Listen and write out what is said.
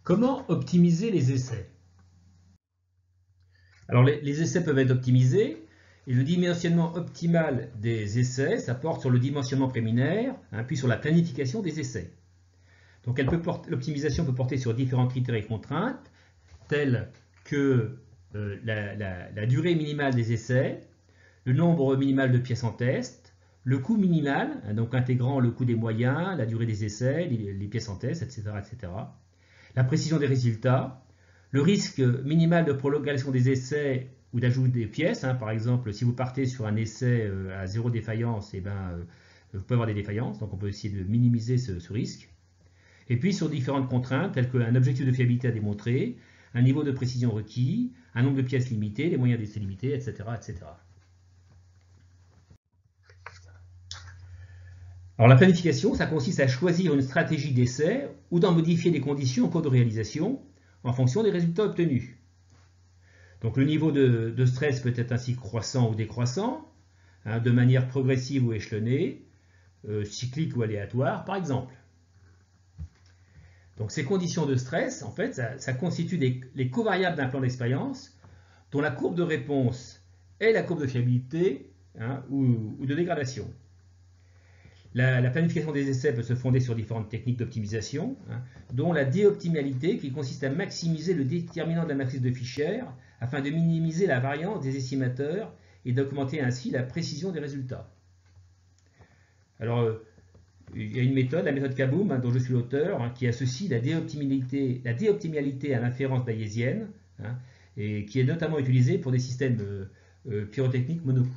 Comment optimiser les essais? Alors les essais peuvent être optimisés et le dimensionnement optimal des essais, ça porte sur le dimensionnement préliminaire, puis sur la planification des essais. Donc l'optimisation peut porter sur différents critères et contraintes, tels que la durée minimale des essais, le nombre minimal de pièces en test, le coût minimal, donc intégrant le coût des moyens, la durée des essais, les pièces en test, etc., etc. La précision des résultats, le risque minimal de prolongation des essais ou d'ajout des pièces. Par exemple, si vous partez sur un essai à zéro défaillance, vous pouvez avoir des défaillances, donc on peut essayer de minimiser ce risque. Et puis sur différentes contraintes, telles qu'un objectif de fiabilité à démontrer, un niveau de précision requis, un nombre de pièces limité, les moyens d'essai limités, etc., etc. Alors la planification, ça consiste à choisir une stratégie d'essai ou d'en modifier les conditions en cours de réalisation en fonction des résultats obtenus. Donc le niveau de stress peut être ainsi croissant ou décroissant, de manière progressive ou échelonnée, cyclique ou aléatoire par exemple. Donc ces conditions de stress, en fait, ça constitue les covariables d'un plan d'expérience dont la courbe de réponse est la courbe de fiabilité ou de dégradation. La planification des essais peut se fonder sur différentes techniques d'optimisation, dont la déoptimalité qui consiste à maximiser le déterminant de la matrice de Fisher afin de minimiser la variance des estimateurs et d'augmenter ainsi la précision des résultats. Alors, il y a une méthode, la méthode Kaboom, dont je suis l'auteur, qui associe la déoptimalité à l'inférence bayésienne, et qui est notamment utilisée pour des systèmes pyrotechniques monocoups.